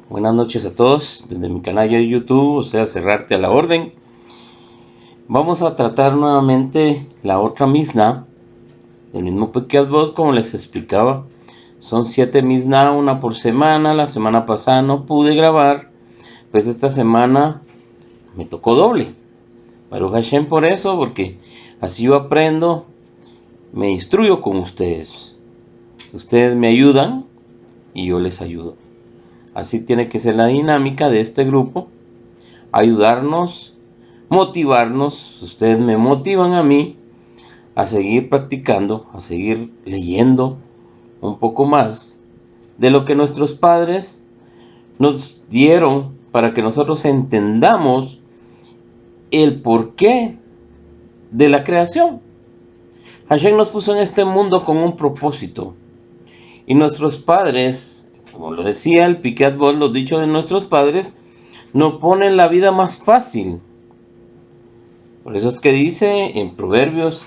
Buenas noches a todos desde mi canal de YouTube, o sea, cerrarte a la orden. Vamos a tratar nuevamente la otra Mishnah del mismo Pirkei Avot, como les explicaba. Son 7 Mishnah, una por semana. La semana pasada no pude grabar, pues esta semana me tocó doble. Baruch Hashem por eso, porque así yo aprendo, me instruyo con ustedes. Ustedes me ayudan y yo les ayudo. Así tiene que ser la dinámica de este grupo. Ayudarnos, motivarnos. Ustedes me motivan a mí a seguir practicando, a seguir leyendo un poco más de lo que nuestros padres nos dieron para que nosotros entendamos el porqué de la creación. Hashem nos puso en este mundo con un propósito, y nuestros padres, como lo decía el Pirkei Avot, los dichos de nuestros padres, nos ponen la vida más fácil. Por eso es que dice en Proverbios: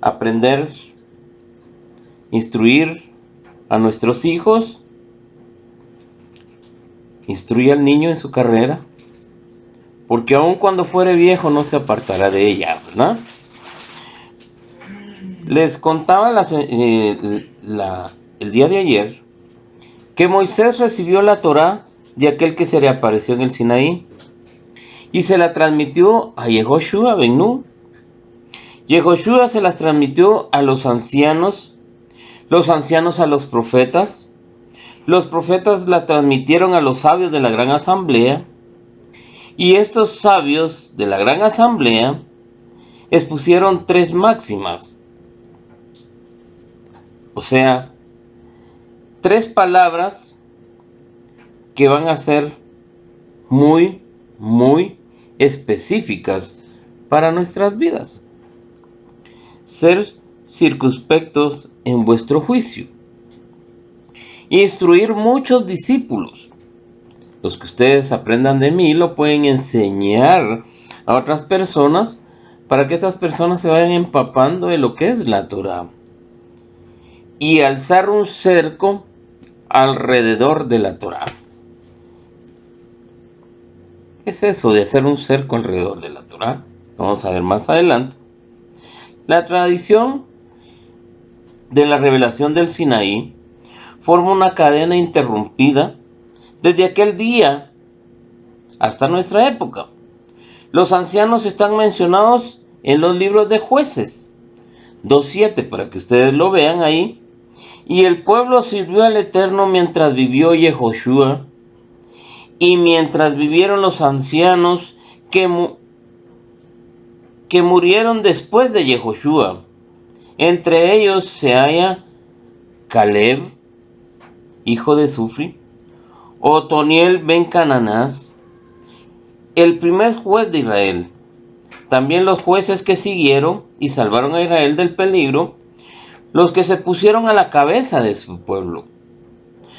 aprender, instruir a nuestros hijos. Instruye al niño en su carrera, porque aun cuando fuere viejo no se apartará de ella, ¿verdad? Les contaba el día de ayer que Moisés recibió la Torá de aquel que se le apareció en el Sinaí y se la transmitió a Yehoshua ben Nun. Yehoshua se las transmitió a los ancianos a los profetas la transmitieron a los sabios de la gran asamblea, y estos sabios de la gran asamblea expusieron 3 máximas, o sea, 3 palabras que van a ser muy específicas para nuestras vidas. Ser circunspectos en vuestro juicio. Instruir muchos discípulos. Los que ustedes aprendan de mí lo pueden enseñar a otras personas, para que estas personas se vayan empapando de lo que es la Torá. Y alzar un cerco alrededor de la Torá. ¿Qué es eso de hacer un cerco alrededor de la Torá? Vamos a ver más adelante. La tradición de la revelación del Sinaí forma una cadena interrumpida desde aquel día hasta nuestra época. Los ancianos están mencionados en los libros de Jueces 2:7, para que ustedes lo vean ahí. Y el pueblo sirvió al Eterno mientras vivió Yehoshua, y mientras vivieron los ancianos que murieron después de Yehoshua. Entre ellos se halla Caleb, hijo de Sufri, Otoniel ben Cananás, el primer juez de Israel. También los jueces que siguieron y salvaron a Israel del peligro, los que se pusieron a la cabeza de su pueblo,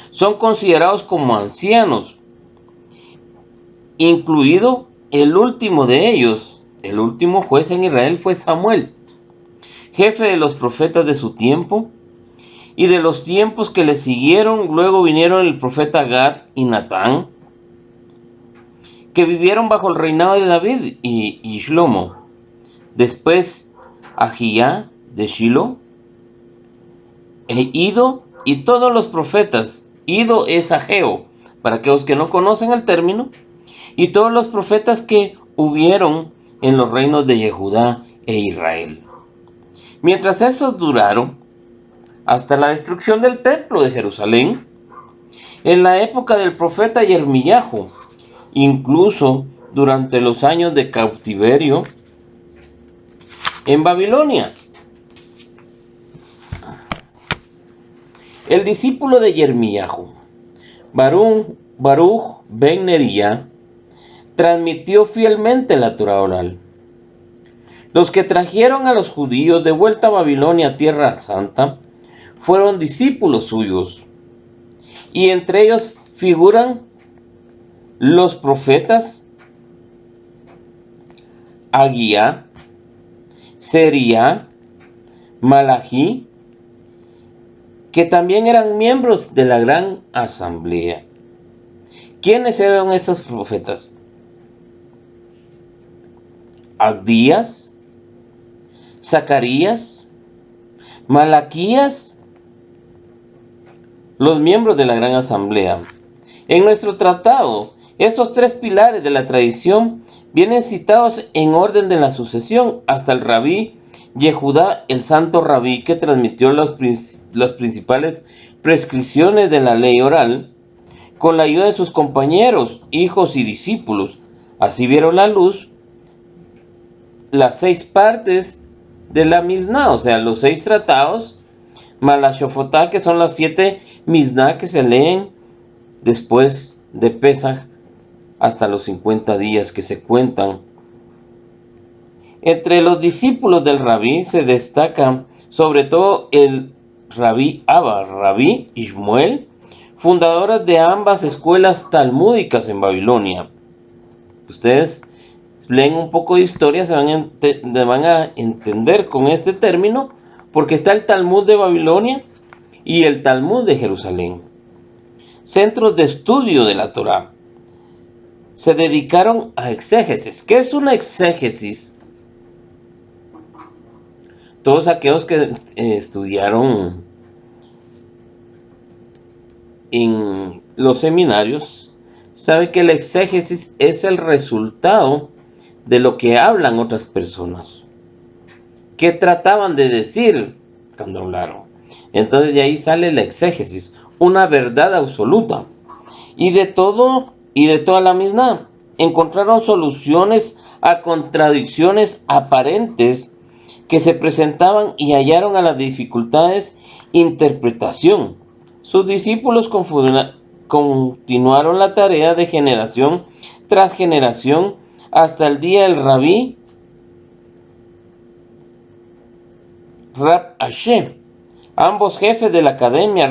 son considerados como ancianos, incluido el último de ellos. El último juez en Israel fue Samuel, jefe de los profetas de su tiempo y de los tiempos que le siguieron. Luego vinieron el profeta Gad y Natán, que vivieron bajo el reinado de David y Shlomo. Después Ahijah de Shilo, Ido y todos los profetas. Ido es Ageo, para aquellos que no conocen el término, y todos los profetas que hubieron en los reinos de Yehudá e Israel. Mientras esos duraron hasta la destrucción del templo de Jerusalén, en la época del profeta Yirmiyahu, incluso durante los años de cautiverio en Babilonia. El discípulo de Yirmiyahu, Baruch ben Nería, transmitió fielmente la Torá oral. Los que trajeron a los judíos de vuelta a Babilonia, tierra santa, fueron discípulos suyos, y entre ellos figuran los profetas Agía, Sería, Malají, que también eran miembros de la gran asamblea. ¿Quiénes eran estos profetas? Abdías, Zacarías, Malaquías, los miembros de la gran asamblea. En nuestro tratado, estos tres pilares de la tradición vienen citados en orden de la sucesión hasta el rabí Yehudá, el santo rabí que transmitió las principales prescripciones de la ley oral con la ayuda de sus compañeros, hijos y discípulos. Así vieron la luz las 6 partes de la Misná, o sea, los 6 tratados, más la Shofotá, que son las 7 Misná que se leen después de Pesaj hasta los 50 días que se cuentan. Entre los discípulos del rabí se destacan sobre todo el rabí Abba, rabí Ishmuel, fundadoras de ambas escuelas talmúdicas en Babilonia. Ustedes leen un poco de historia, se van a entender con este término, porque está el Talmud de Babilonia y el Talmud de Jerusalén. Centros de estudio de la Torá. Se dedicaron a exégesis. ¿Qué es una exégesis? Todos aquellos que estudiaron en los seminarios saben que la exégesis es el resultado de lo que hablan otras personas. ¿Qué trataban de decir cuando hablaron? Entonces de ahí sale la exégesis, una verdad absoluta. Y de toda la misma, encontraron soluciones a contradicciones aparentes que se presentaban y hallaron a las dificultades interpretación. Sus discípulos continuaron la tarea de generación tras generación hasta el día del rabí Rab Ashe. Ambos jefes de la academia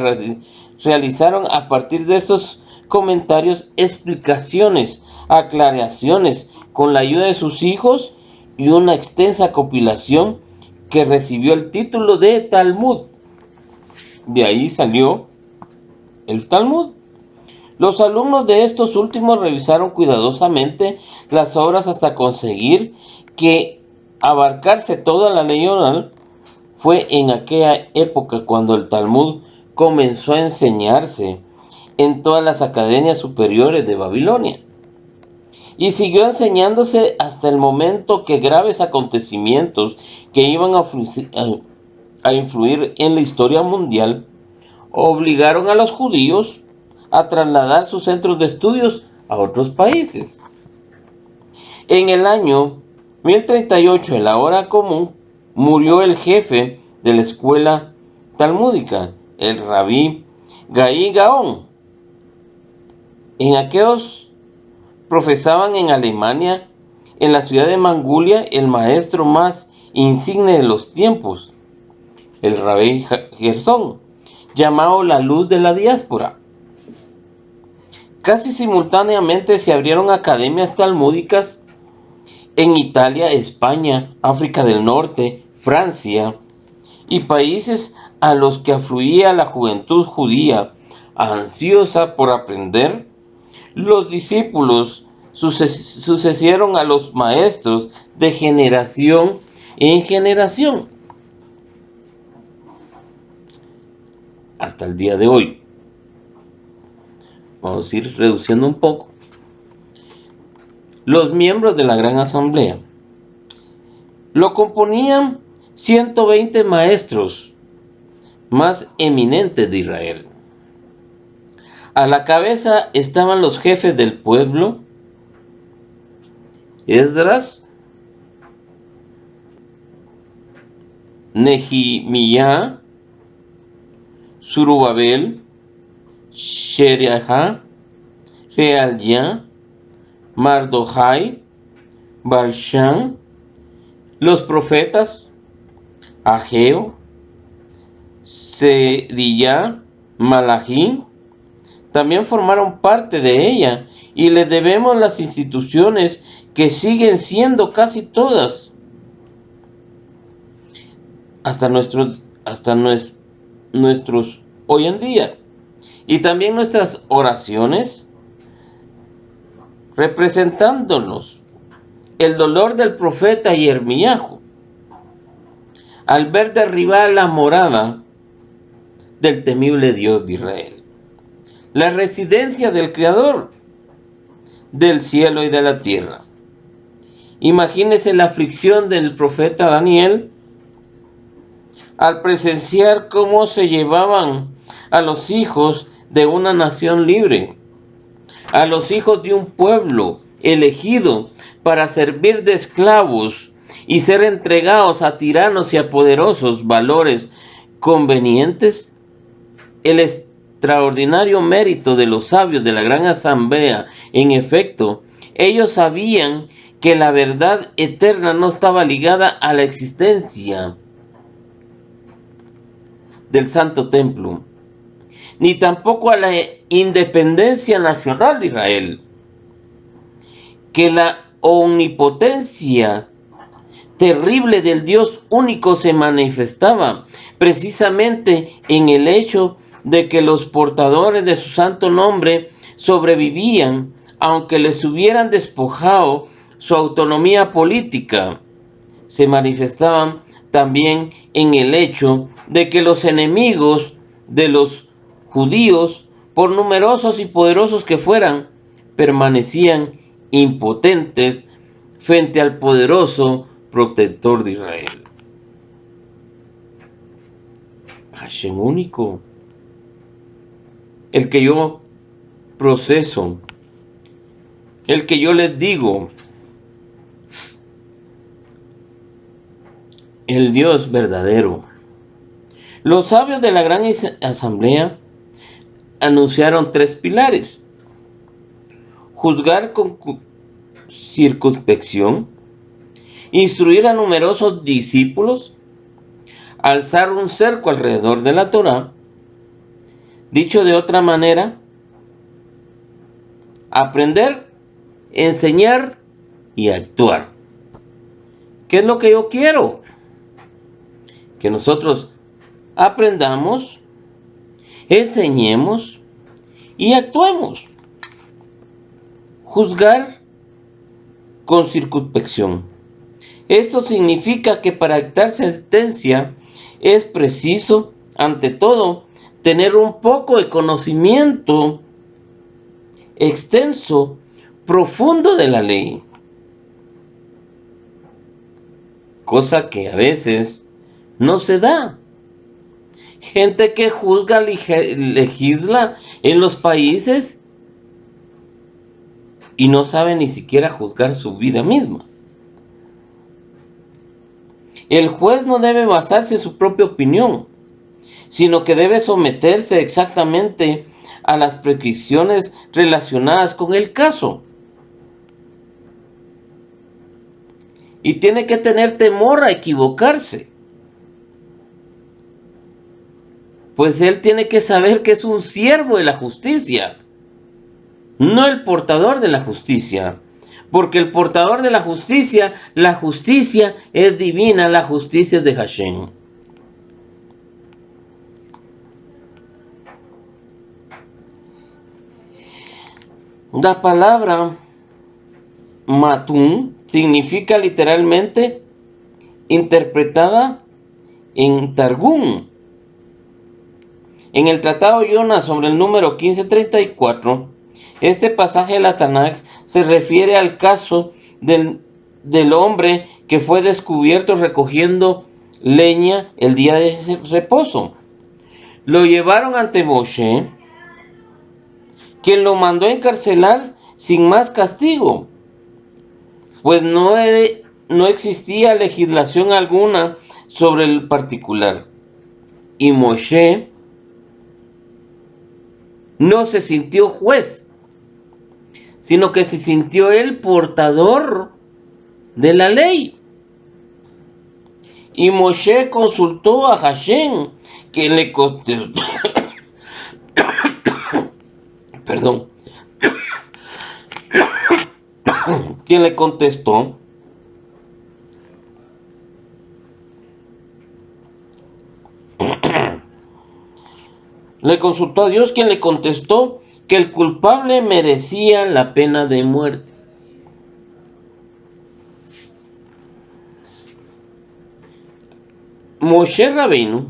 realizaron a partir de estos comentarios explicaciones, aclaraciones con la ayuda de sus hijos y una extensa compilación que recibió el título de Talmud. De ahí salió el Talmud. Los alumnos de estos últimos revisaron cuidadosamente las obras hasta conseguir que abarcarse toda la ley oral. Fue en aquella época cuando el Talmud comenzó a enseñarse en todas las academias superiores de Babilonia. Y siguió enseñándose hasta el momento que graves acontecimientos que iban a influir en la historia mundial obligaron a los judíos a trasladar sus centros de estudios a otros países. En el año 1038, en la hora común, murió el jefe de la escuela talmúdica, el rabí Gai Gaón. En aquellos profesaban en Alemania, en la ciudad de Mangulia, el maestro más insigne de los tiempos, el rabí Gersón, llamado la luz de la diáspora. Casi simultáneamente se abrieron academias talmúdicas en Italia, España, África del Norte, Francia y países a los que afluía la juventud judía ansiosa por aprender. Los discípulos sucedieron a los maestros de generación en generación hasta el día de hoy. Vamos a ir reduciendo un poco. Los miembros de la Gran Asamblea lo componían 120 maestros más eminentes de Israel. A la cabeza estaban los jefes del pueblo, Esdras, Nehemías, Zorobabel, Sheriah, Realia, Mardojai, Balshan, los profetas, Ageo, Serilla, Malachí, también formaron parte de ella y le debemos las instituciones que siguen siendo casi todas hasta nuestros hoy en día. Y también nuestras oraciones, representándonos el dolor del profeta Yermiyahu al ver derribar la morada del temible Dios de Israel, la residencia del Creador del cielo y de la tierra. Imagínese la aflicción del profeta Daniel al presenciar cómo se llevaban a los hijos de una nación libre, a los hijos de un pueblo elegido para servir de esclavos y ser entregados a tiranos y a poderosos valores convenientes. El extraordinario mérito de los sabios de la gran asamblea, en efecto, ellos sabían que la verdad eterna no estaba ligada a la existencia del Santo Templo, ni tampoco a la independencia nacional de Israel, que la omnipotencia terrible del Dios único se manifestaba precisamente en el hecho de que los portadores de su santo nombre sobrevivían, aunque les hubieran despojado su autonomía política. Se manifestaban también en el hecho de que los enemigos de los judíos, por numerosos y poderosos que fueran, permanecían impotentes frente al poderoso protector de Israel. Hashem único, el que yo proceso, el que yo les digo, el Dios verdadero. Los sabios de la gran asamblea anunciaron 3 pilares: juzgar con circunspección, instruir a numerosos discípulos, alzar un cerco alrededor de la Torá. Dicho de otra manera, aprender, enseñar y actuar. ¿Qué es lo que yo quiero? Que nosotros aprendamos, enseñemos y actuemos. Juzgar con circunspección. Esto significa que para dictar sentencia es preciso, ante todo, tener un poco de conocimiento extenso, profundo de la ley. Cosa que a veces no se da. Gente que juzga, legisla en los países y no sabe ni siquiera juzgar su vida misma. El juez no debe basarse en su propia opinión, sino que debe someterse exactamente a las prescripciones relacionadas con el caso. Y tiene que tener temor a equivocarse, pues él tiene que saber que es un siervo de la justicia, no el portador de la justicia. Porque el portador de la justicia es divina, la justicia es de Hashem. La palabra matún significa literalmente, interpretada en Targum. En el tratado Jonás sobre el número 1534, este pasaje de la Tanaj se refiere al caso del hombre que fue descubierto recogiendo leña el día de reposo. Lo llevaron ante Moshe, quien lo mandó a encarcelar sin más castigo, pues no existía legislación alguna sobre el particular. Y Moshe no se sintió juez, sino que se sintió el portador de la ley. Y Moshe consultó a Hashem, que le contestó, perdón, quien le contestó Le consultó a Dios, quien le contestó que el culpable merecía la pena de muerte. Moshe Rabbeinu,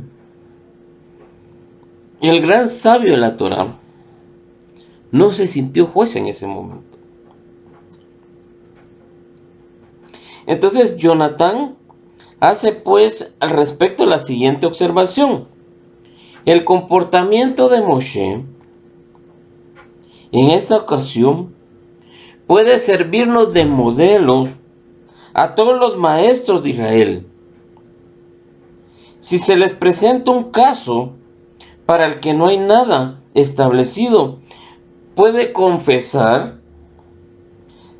el gran sabio de la Torá, no se sintió juez en ese momento. Entonces Jonatán hace pues al respecto la siguiente observación. El comportamiento de Moshe en esta ocasión puede servirnos de modelo a todos los maestros de Israel. Si se les presenta un caso para el que no hay nada establecido, puede confesar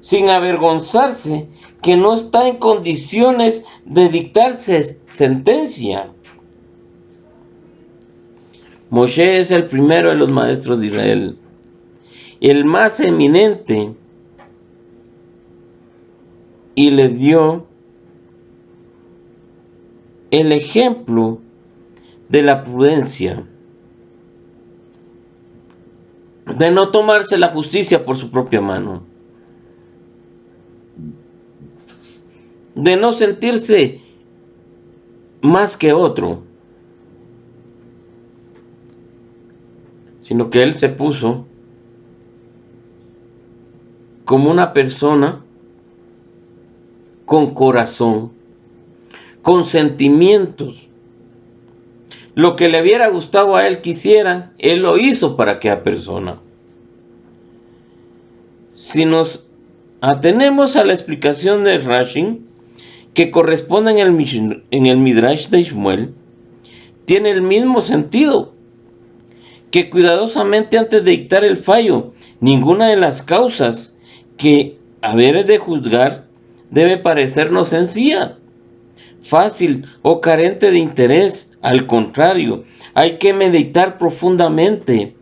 sin avergonzarse que no está en condiciones de dictarse sentencia. Moshe es el primero de los maestros de Israel, el más eminente, y les dio el ejemplo de la prudencia, de no tomarse la justicia por su propia mano, de no sentirse más que otro, sino que él se puso como una persona con corazón, con sentimientos. Lo que le hubiera gustado a él quisiera, él lo hizo para aquella persona. Si nos atenemos a la explicación de Rashi, que corresponde en el Midrash de Shmuel, tiene el mismo sentido, que cuidadosamente antes de dictar el fallo, ninguna de las causas que haberes de juzgar debe parecernos sencilla, fácil o carente de interés. Al contrario, hay que meditar profundamente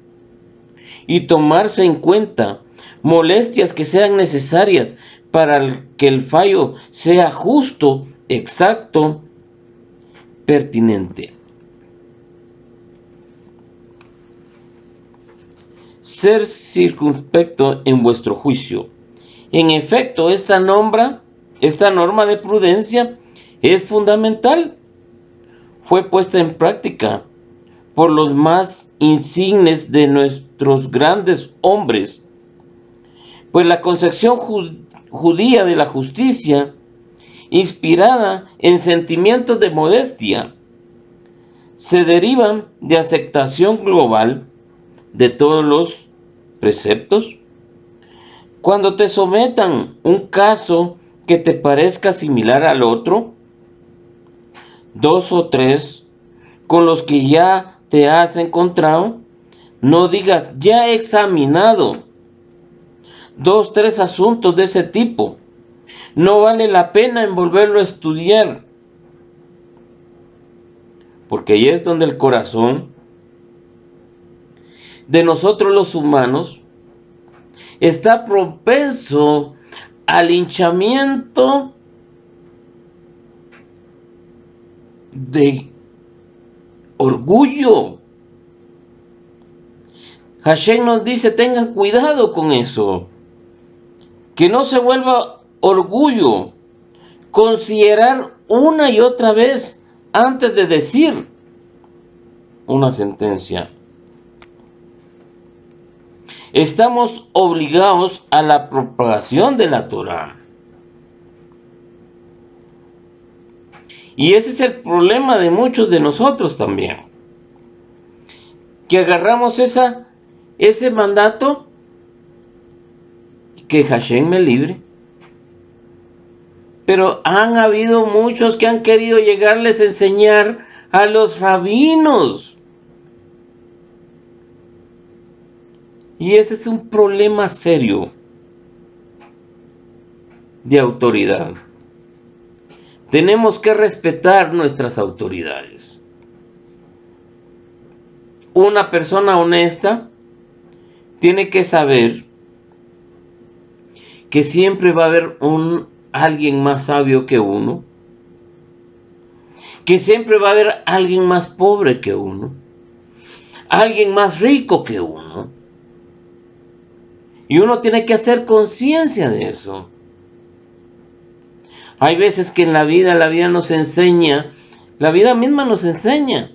y tomarse en cuenta molestias que sean necesarias para que el fallo sea justo, exacto, pertinente. Ser circunspecto en vuestro juicio. En efecto, esta norma de prudencia es fundamental. Fue puesta en práctica por los más insignes de nuestros grandes hombres, pues la concepción judía de la justicia, inspirada en sentimientos de modestia, se derivan de aceptación global de todos los preceptos. Cuando te sometan un caso que te parezca similar al otro, 2 o 3 con los que ya te has encontrado, no digas ya he examinado 2, 3 asuntos de ese tipo. No vale la pena en volverlo a estudiar, porque ahí es donde el corazón de nosotros los humanos está propenso al hinchamiento de orgullo. Hashem nos dice, tengan cuidado con eso, que no se vuelva orgullo considerar una y otra vez antes de decir una sentencia. Estamos obligados a la propagación de la Torá. Y ese es el problema de muchos de nosotros también, que agarramos ese mandato, que Hashem me libre, pero han habido muchos que han querido llegarles a enseñar a los rabinos, y ese es un problema serio de autoridad. Tenemos que respetar nuestras autoridades. Una persona honesta tiene que saber que siempre va a haber alguien más sabio que uno, que siempre va a haber alguien más pobre que uno, alguien más rico que uno. Y uno tiene que hacer conciencia de eso. Hay veces que en la vida nos enseña, la vida misma nos enseña.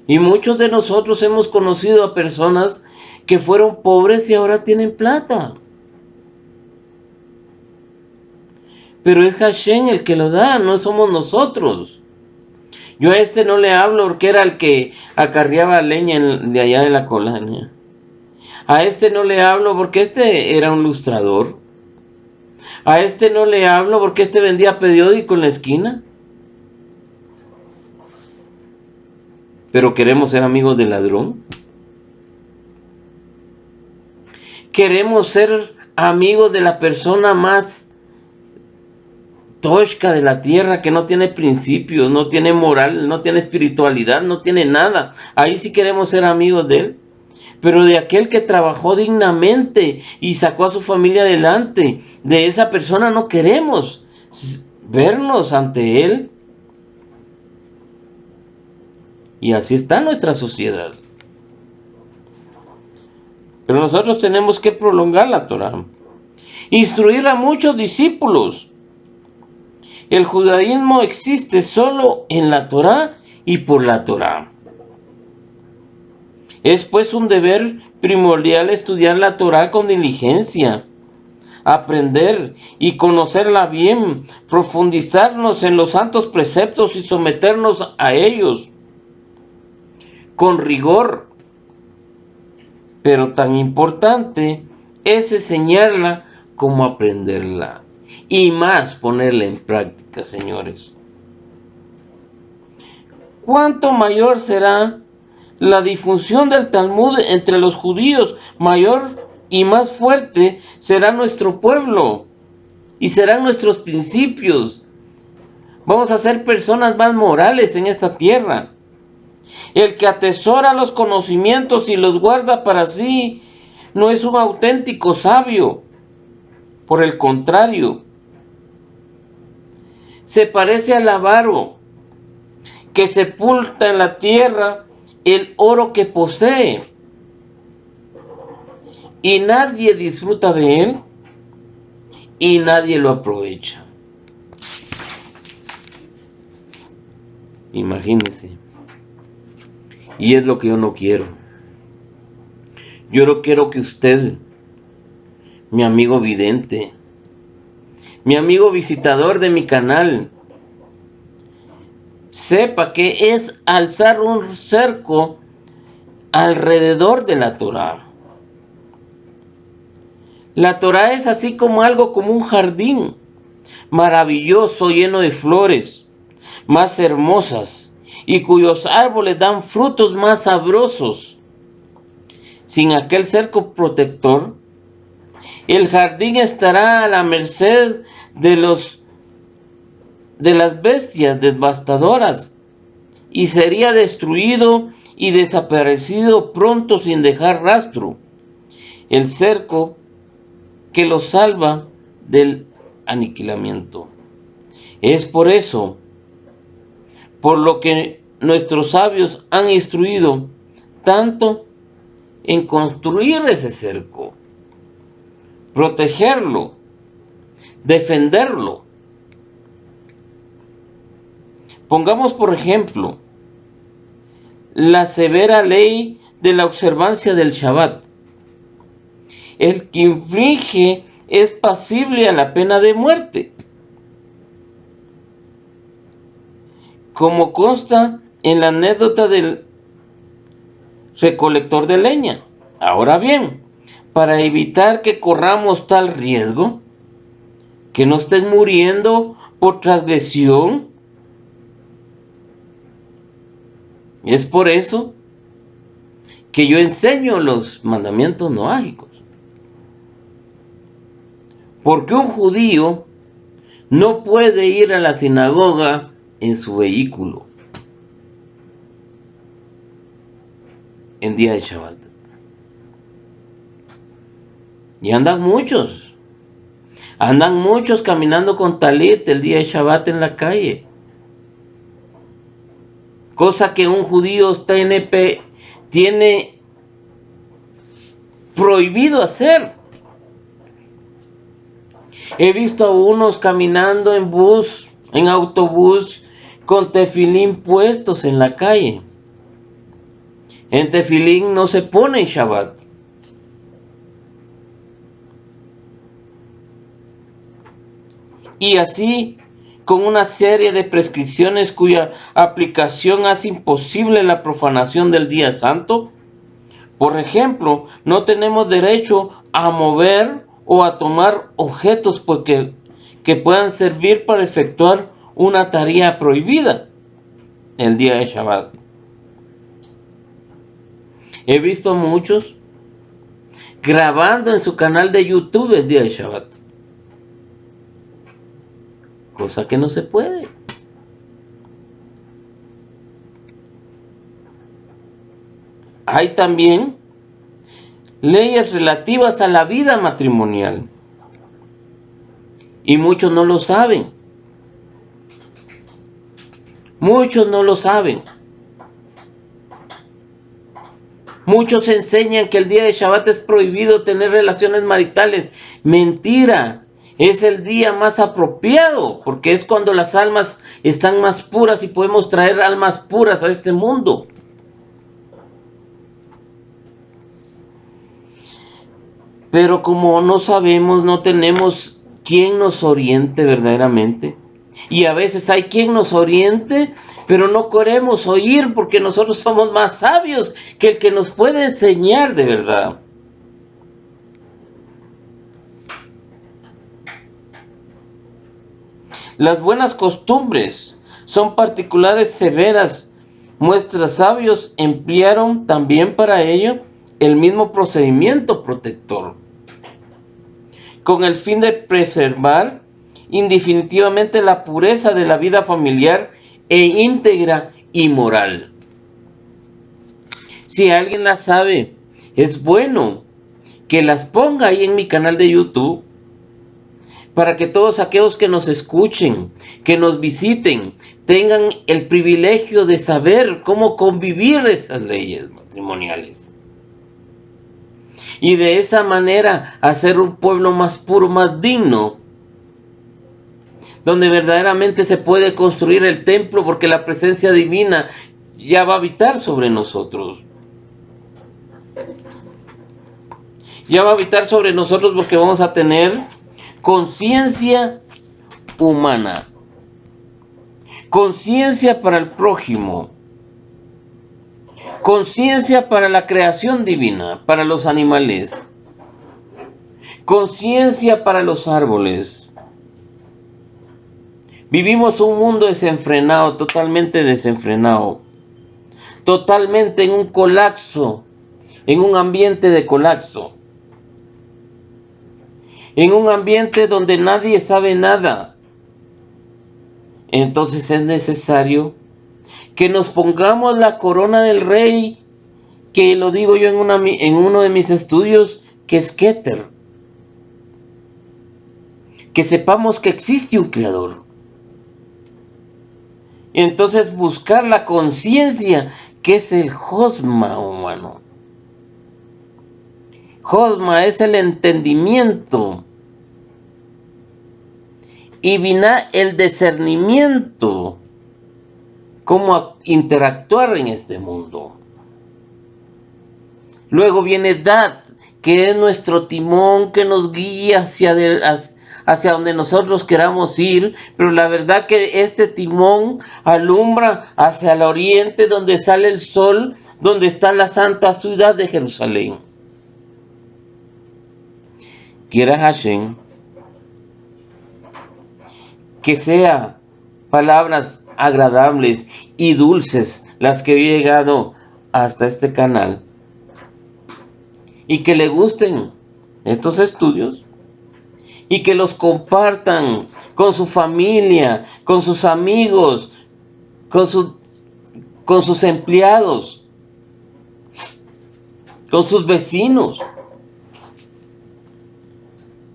Y muchos de nosotros hemos conocido a personas que fueron pobres y ahora tienen plata. Pero es Hashem el que lo da, no somos nosotros. Yo a este no le hablo porque era el que acarreaba leña de allá de la colonia. A este no le hablo porque este era un lustrador. A este no le hablo porque este vendía periódico en la esquina. Pero queremos ser amigos del ladrón. Queremos ser amigos de la persona más tosca de la tierra, que no tiene principios, no tiene moral, no tiene espiritualidad, no tiene nada. Ahí sí queremos ser amigos de él. Pero de aquel que trabajó dignamente y sacó a su familia adelante, de esa persona no queremos vernos ante él. Y así está nuestra sociedad. Pero nosotros tenemos que prolongar la Torá, instruir a muchos discípulos. El judaísmo existe solo en la Torá y por la Torá. Es pues un deber primordial estudiar la Torá con diligencia, aprender y conocerla bien, profundizarnos en los santos preceptos y someternos a ellos con rigor. Pero tan importante es enseñarla como aprenderla. Y más ponerla en práctica, señores. ¿Cuánto mayor será la difusión del Talmud entre los judíos? Mayor y más fuerte será nuestro pueblo y serán nuestros principios. Vamos a ser personas más morales en esta tierra. El que atesora los conocimientos y los guarda para sí no es un auténtico sabio. Por el contrario, se parece al avaro que sepulta en la tierra el oro que posee y nadie disfruta de él y nadie lo aprovecha. Imagínense. Y es lo que yo no quiero. Yo no quiero que usted, mi amigo vidente, mi amigo visitador de mi canal, sepa que es alzar un cerco alrededor de la Torá. La Torá es así como algo como un jardín maravilloso, lleno de flores más hermosas y cuyos árboles dan frutos más sabrosos. Sin aquel cerco protector, el jardín estará a la merced de las bestias devastadoras y sería destruido y desaparecido pronto sin dejar rastro. El cerco que lo salva del aniquilamiento. Es por eso, por lo que nuestros sabios han instruido tanto en construir ese cerco, protegerlo, defenderlo. Pongamos por ejemplo la severa ley de la observancia del Shabbat. El que infringe es pasible a la pena de muerte, como consta en la anécdota del recolector de leña. Ahora bien, para evitar que corramos tal riesgo, que no estén muriendo por transgresión, es por eso que yo enseño los mandamientos noágicos. Porque un judío no puede ir a la sinagoga en su vehículo en día de Shabbat. Y andan muchos caminando con talit el día de Shabbat en la calle. Cosa que un judío tiene prohibido hacer. He visto a unos caminando en bus, en autobús, con tefilín puestos en la calle. En tefilín no se pone en Shabbat. Y así, con una serie de prescripciones cuya aplicación hace imposible la profanación del día santo. Por ejemplo, no tenemos derecho a mover o a tomar objetos que puedan servir para efectuar una tarea prohibida el día de Shabbat. He visto a muchos grabando en su canal de YouTube el día de Shabbat, cosa que no se puede. Hay también leyes relativas a la vida matrimonial y muchos no lo saben. Muchos no lo saben. Muchos enseñan que el día de Shabbat es prohibido tener relaciones maritales. Mentira. Es el día más apropiado, porque es cuando las almas están más puras y podemos traer almas puras a este mundo. Pero como no sabemos, no tenemos quien nos oriente verdaderamente. Y a veces hay quien nos oriente, pero no queremos oír porque nosotros somos más sabios que el que nos puede enseñar de verdad. Las buenas costumbres son particulares severas. Nuestros sabios emplearon también para ello el mismo procedimiento protector, con el fin de preservar indefinitivamente la pureza de la vida familiar e íntegra y moral. Si alguien las sabe, es bueno que las ponga ahí en mi canal de YouTube, para que todos aquellos que nos escuchen, que nos visiten, tengan el privilegio de saber cómo convivir esas leyes matrimoniales. Y de esa manera hacer un pueblo más puro, más digno, donde verdaderamente se puede construir el templo, porque la presencia divina ya va a habitar sobre nosotros. Ya va a habitar sobre nosotros porque vamos a tener conciencia humana, conciencia para el prójimo, conciencia para la creación divina, para los animales, conciencia para los árboles. Vivimos un mundo desenfrenado, totalmente desenfrenado, totalmente en un colapso, en un ambiente de colapso, en un ambiente donde nadie sabe nada. Entonces es necesario que nos pongamos la corona del rey, que lo digo yo en uno de mis estudios, que es Keter. Que sepamos que existe un creador. Y entonces buscar la conciencia, que es el Josma humano. Josma es el entendimiento. Y Binah el discernimiento. Cómo interactuar en este mundo. Luego viene Dat, que es nuestro timón que nos guía hacia donde nosotros queramos ir, pero la verdad que este timón alumbra hacia el oriente, donde sale el sol, donde está la santa ciudad de Jerusalén. Quiera Hashem que sea palabras agradables y dulces las que he llegado hasta este canal, y que le gusten estos estudios y que los compartan con su familia, con sus amigos, con sus empleados, con sus vecinos,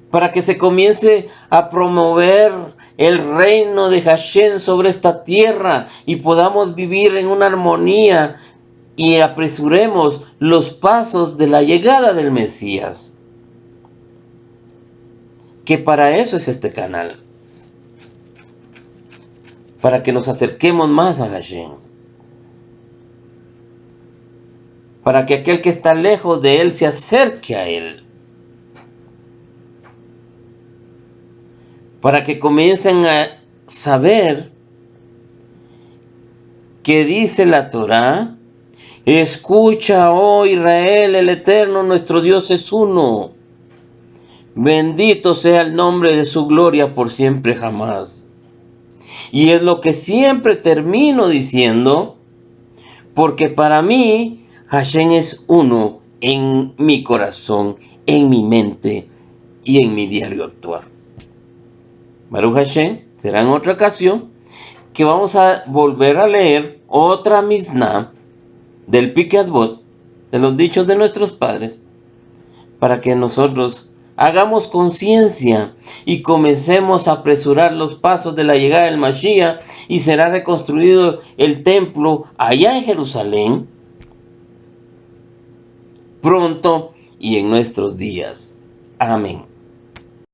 para que se comience a promover el reino de Hashem sobre esta tierra y podamos vivir en una armonía y apresuremos los pasos de la llegada del Mesías. Que para eso es este canal. Para que nos acerquemos más a Hashem. Para que aquel que está lejos de Él se acerque a Él. Para que comiencen a saber que dice la Torá: escucha, oh Israel, el Eterno nuestro Dios es uno. Bendito sea el nombre de su gloria por siempre jamás. Y es lo que siempre termino diciendo, porque para mí Hashem es uno en mi corazón, en mi mente y en mi diario actuar. Baruch Hashem, será en otra ocasión que vamos a volver a leer otra Mishnah del Pirkei Avot, de los dichos de nuestros padres, para que nosotros hagamos conciencia y comencemos a apresurar los pasos de la llegada del Mashiach, y será reconstruido el templo allá en Jerusalén pronto y en nuestros días. Amén.